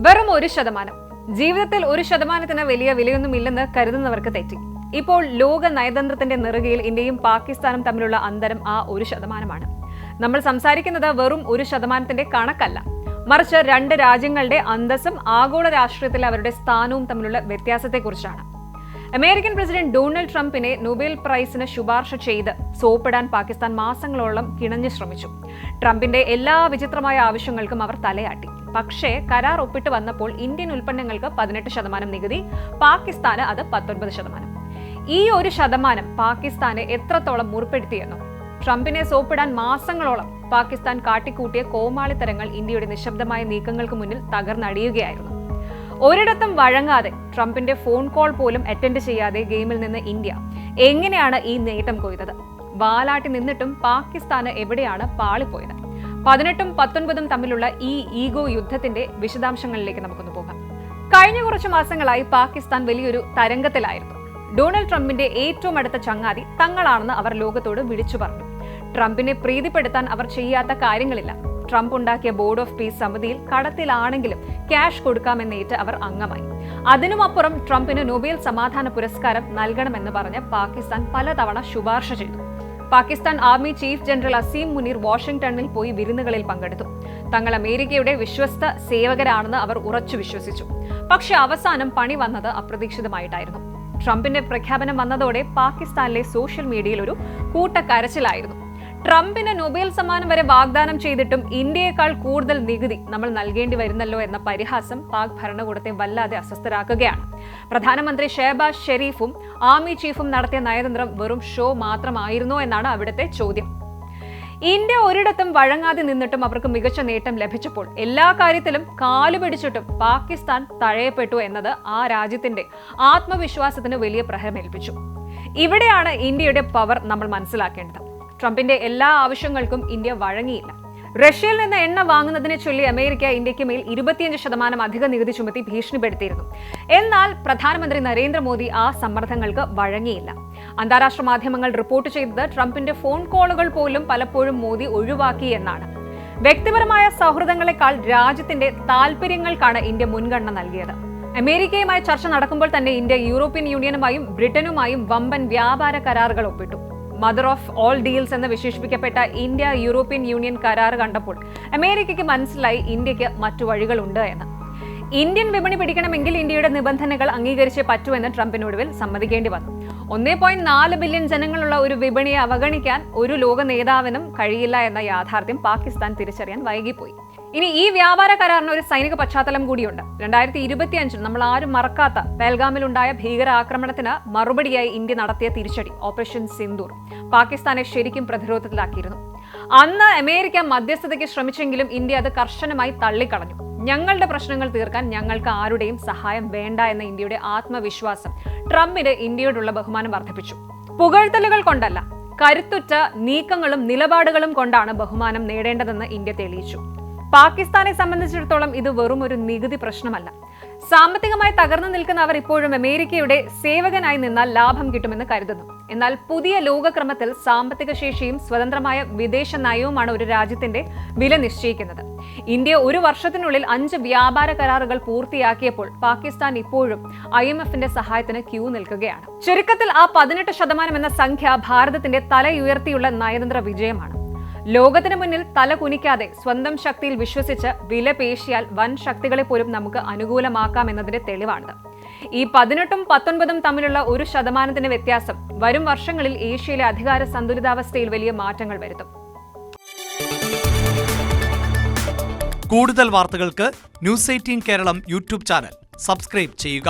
വെറും 1%. ജീവിതത്തിൽ 1%ന് വലിയ വിലയൊന്നുമില്ലെന്ന് കരുതുന്നവർക്ക് തെറ്റി. ഇപ്പോൾ ലോക നയതന്ത്രത്തിന്റെ നെറുകയിൽ ഇന്ത്യയും പാകിസ്ഥാനും തമ്മിലുള്ള അന്തരം ആ 1%. നമ്മൾ സംസാരിക്കുന്നത് വെറും 1%ന്റെ കണക്കല്ല, മറിച്ച് രണ്ട് രാജ്യങ്ങളുടെ അന്തസ്സും ആഗോള രാഷ്ട്രീയത്തിൽ അവരുടെ സ്ഥാനവും തമ്മിലുള്ള വ്യത്യാസത്തെക്കുറിച്ചാണ്. അമേരിക്കൻ പ്രസിഡന്റ് ഡൊണാൾഡ് ട്രംപിനെ നൊബേൽ പ്രൈസിന് ശുപാർശ ചെയ്ത് സോപ്പിടാൻ പാകിസ്ഥാൻ മാസങ്ങളോളം കിണഞ്ഞു ശ്രമിച്ചു. ട്രംപിന്റെ എല്ലാ വിചിത്രമായ ആവശ്യങ്ങൾക്കും അവർ തലയാട്ടി. പക്ഷേ കരാർ ഒപ്പിട്ട് വന്നപ്പോൾ ഇന്ത്യൻ ഉൽപ്പന്നങ്ങൾക്ക് 18% നികുതി, പാകിസ്ഥാന് അത് 19%. ഈ 1% പാകിസ്ഥാനെ എത്രത്തോളം മുറിപ്പെടുത്തിയെന്നോ? ട്രംപിനെ സോപ്പിടാൻ മാസങ്ങളോളം പാകിസ്ഥാൻ കാട്ടിക്കൂട്ടിയ കോമാളിത്തരങ്ങൾ ഇന്ത്യയുടെ നിശബ്ദമായ നീക്കങ്ങൾക്ക് മുന്നിൽ തകർന്നടിയുകയായിരുന്നു. ഒരിടത്തും വഴങ്ങാതെ, ട്രംപിന്റെ ഫോൺ കോൾ പോലും അറ്റൻഡ് ചെയ്യാതെ ഗെയിമിൽ നിന്ന് ഇന്ത്യ എങ്ങനെയാണ് ഈ നേട്ടം കൊയ്തത്? വാലാട്ടി നിന്നിട്ടും പാകിസ്ഥാന് എവിടെയാണ് പാളിപ്പോയത്? 18ഉം 19ഉം തമ്മിലുള്ള ഈ ഈഗോ യുദ്ധത്തിന്റെ വിശദാംശങ്ങളിലേക്ക് നമുക്കൊന്ന് പോകാം. കഴിഞ്ഞ കുറച്ചു മാസങ്ങളായി പാകിസ്ഥാൻ വലിയൊരു തരംഗത്തിലായിരുന്നു. ഡൊണാൾഡ് ട്രംപിന്റെ ഏറ്റവും അടുത്ത ചങ്ങാതി തങ്ങളാണെന്ന് അവർ ലോകത്തോട് വിളിച്ചു പറഞ്ഞു. ട്രംപിനെ പ്രീതിപ്പെടുത്താൻ അവർ ചെയ്യാത്ത കാര്യങ്ങളില്ല. ട്രംപ് ഉണ്ടാക്കിയ ബോർഡ് ഓഫ് പീസ് സമിതിയിൽ കടത്തിലാണെങ്കിലും ക്യാഷ് കൊടുക്കാമെന്നേറ്റ് അവർ അംഗമായി. അതിനുമപ്പുറം ട്രംപിന് നൊബേൽ സമാധാന പുരസ്കാരം നൽകണമെന്ന് പറഞ്ഞ് പാകിസ്ഥാൻ പലതവണ ശുപാർശ ചെയ്തു. Pakistan army chief general Asim Munir വാഷിംഗ്ടണിൽ പോയി വിരുന്നുകളിൽ പങ്കെടുത്തു. തങ്ങൾ അമേരിക്കയുടെ വിശ്വസ്ത സേവകരാണെന്ന് അവർ ഉറച്ചു വിശ്വസിച്ചു. പക്ഷെ അവസാനം പണി വന്നത് അപ്രതീക്ഷിതമായിട്ടായിരുന്നു. ട്രംപിന്റെ പ്രഖ്യാപനം വന്നതോടെ പാകിസ്ഥാനിലെ സോഷ്യൽ മീഡിയയിൽ ഒരു കൂട്ടക്കരച്ചിലായിരുന്നു. ട്രംപിന് നൊബേൽ സമ്മാനം വരെ വാഗ്ദാനം ചെയ്തിട്ടും ഇന്ത്യയെക്കാൾ കൂടുതൽ നികുതി നമ്മൾ നൽകേണ്ടി വരുന്നല്ലോ എന്ന പരിഹാസം പാക് ഭരണകൂടത്തെ വല്ലാതെ അസ്വസ്ഥരാക്കുകയാണ്. പ്രധാനമന്ത്രി ഷെഹബാസ് ഷെരീഫും ആർമി ചീഫും നടത്തിയ നയതന്ത്രം വെറും ഷോ മാത്രമായിരുന്നോ എന്നാണ് അവിടുത്തെ ചോദ്യം. ഇന്ത്യ ഒരിടത്തും വഴങ്ങാതെ നിന്നിട്ടും അവർക്ക് മികച്ച നേട്ടം ലഭിച്ചപ്പോൾ എല്ലാ കാര്യത്തിലും കാലുപിടിച്ചിട്ടും പാകിസ്ഥാൻ തഴയപ്പെട്ടു എന്നത് ആ രാജ്യത്തിന്റെ ആത്മവിശ്വാസത്തിന് വലിയ പ്രഹരമേൽപ്പിച്ചു. ഇവിടെയാണ് ഇന്ത്യയുടെ പവർ നമ്മൾ മനസ്സിലാക്കേണ്ടത്. ട്രംപിന്റെ എല്ലാ ആവശ്യങ്ങൾക്കും ഇന്ത്യ വഴങ്ങിയില്ല. റഷ്യയിൽ നിന്ന് എണ്ണ വാങ്ങുന്നതിനെ ചൊല്ലി അമേരിക്ക ഇന്ത്യക്ക് മേൽ 25% അധിക നികുതി ചുമത്തി ഭീഷണിപ്പെടുത്തിയിരുന്നു. എന്നാൽ പ്രധാനമന്ത്രി നരേന്ദ്രമോദി ആ സമ്മർദ്ദങ്ങൾക്ക് വഴങ്ങിയില്ല. അന്താരാഷ്ട്ര മാധ്യമങ്ങൾ റിപ്പോർട്ട് ചെയ്തത് ട്രംപിന്റെ ഫോൺ കോളുകൾ പോലും പലപ്പോഴും മോദി ഒഴിവാക്കി എന്നാണ്. വ്യക്തിപരമായ സൗഹൃദങ്ങളെക്കാൾ രാജ്യത്തിന്റെ താൽപര്യങ്ങൾക്കാണ് ഇന്ത്യ മുൻഗണന നൽകിയത്. അമേരിക്കയുമായി ചർച്ച നടക്കുമ്പോൾ തന്നെ ഇന്ത്യ യൂറോപ്യൻ യൂണിയനുമായും ബ്രിട്ടനുമായും വമ്പൻ വ്യാപാര കരാറുകൾ ഒപ്പിട്ടു. മദർ ഓഫ് ഓൾ ഡീൽസ് എന്ന് വിശേഷിപ്പിക്കപ്പെട്ട ഇന്ത്യ യൂറോപ്യൻ യൂണിയൻ കരാർ കണ്ടപ്പോൾ അമേരിക്കയ്ക്ക് മനസ്സിലായി ഇന്ത്യക്ക് മറ്റു വഴികളുണ്ട് എന്ന്. ഇന്ത്യൻ വിപണി പിടിക്കണമെങ്കിൽ ഇന്ത്യയുടെ നിബന്ധനകൾ അംഗീകരിച്ചേ പറ്റൂ എന്ന് ട്രംപിനൊടുവിൽ സമ്മതിക്കേണ്ടി വന്നു. 1.4 ബില്യൺ ജനങ്ങളുള്ള ഒരു വിപണിയെ അവഗണിക്കാൻ ഒരു ലോക നേതാവിനും കഴിയില്ല എന്ന യാഥാർത്ഥ്യം പാകിസ്ഥാൻ തിരിച്ചറിയാൻ വൈകിപ്പോയി. ഇനി ഈ വ്യാപാര കരാറിന് ഒരു സൈനിക പശ്ചാത്തലം കൂടിയുണ്ട്. 2025 നമ്മൾ ആരും മറക്കാത്ത പെഹൽഗാമിലുണ്ടായ ഭീകരാക്രമണത്തിന് മറുപടിയായി ഇന്ത്യ നടത്തിയ തിരിച്ചടി ഓപ്പറേഷൻ സിന്ദൂർ പാകിസ്ഥാനെ ശരിക്കും പ്രതിരോധത്തിലാക്കിയിരുന്നു. അന്ന് അമേരിക്ക മധ്യസ്ഥതയ്ക്ക് ശ്രമിച്ചെങ്കിലും ഇന്ത്യ അത് കർശനമായി തള്ളിക്കളഞ്ഞു. ഞങ്ങളുടെ പ്രശ്നങ്ങൾ തീർക്കാൻ ഞങ്ങൾക്ക് ആരുടെയും സഹായം വേണ്ട എന്ന ഇന്ത്യയുടെ ആത്മവിശ്വാസം ട്രംപിന് ഇന്ത്യയോടുള്ള ബഹുമാനം വർദ്ധിപ്പിച്ചു. പുകഴ്ത്തലുകൾ കൊണ്ടല്ല, കരുത്തുറ്റ നീക്കങ്ങളും നിലപാടുകളും കൊണ്ടാണ് ബഹുമാനം നേടേണ്ടതെന്ന് ഇന്ത്യ തെളിയിച്ചു. പാകിസ്ഥാനെ സംബന്ധിച്ചിടത്തോളം ഇത് വെറും ഒരു നികുതി പ്രശ്നമല്ല. സാമ്പത്തികമായി തകർന്നു നിൽക്കുന്ന അവർ ഇപ്പോഴും അമേരിക്കയുടെ സേവകനായി നിന്നാൽ ലാഭം കിട്ടുമെന്ന് കരുതുന്നു. എന്നാൽ പുതിയ ലോകക്രമത്തിൽ സാമ്പത്തിക ശേഷിയും സ്വതന്ത്രമായ വിദേശ നയവുമാണ് ഒരു രാജ്യത്തിന്റെ വില നിശ്ചയിക്കുന്നത്. ഇന്ത്യ ഒരു വർഷത്തിനുള്ളിൽ 5 വ്യാപാര കരാറുകൾ പൂർത്തിയാക്കിയപ്പോൾ പാകിസ്ഥാൻ ഇപ്പോഴും IMFന്റെ സഹായത്തിന് ക്യൂ നിൽക്കുകയാണ്. ചുരുക്കത്തിൽ ആ 18% എന്ന സംഖ്യ ഭാരതത്തിന്റെ തലയുയർത്തിയുള്ള നയതന്ത്ര വിജയമാണ്. ലോകത്തിന് മുന്നിൽ തല കുനിക്കാതെ സ്വന്തം ശക്തിയിൽ വിശ്വസിച്ച് വില പേശിയാൽ വൻ ശക്തികളെ പോലും നമുക്ക് അനുകൂലമാക്കാം എന്നതിന്റെ തെളിവാണിത്. ഈ 18ഉം 19ഉം തമ്മിലുള്ള 1% വ്യത്യാസം വരും വർഷങ്ങളിൽ ഏഷ്യയിലെ അധികാര സന്തുലിതാവസ്ഥയിൽ വലിയ മാറ്റങ്ങൾ വരുത്തും. കൂടുതൽ വാർത്തകൾക്ക് News 18 Keralam YouTube channel subscribe ചെയ്യുക.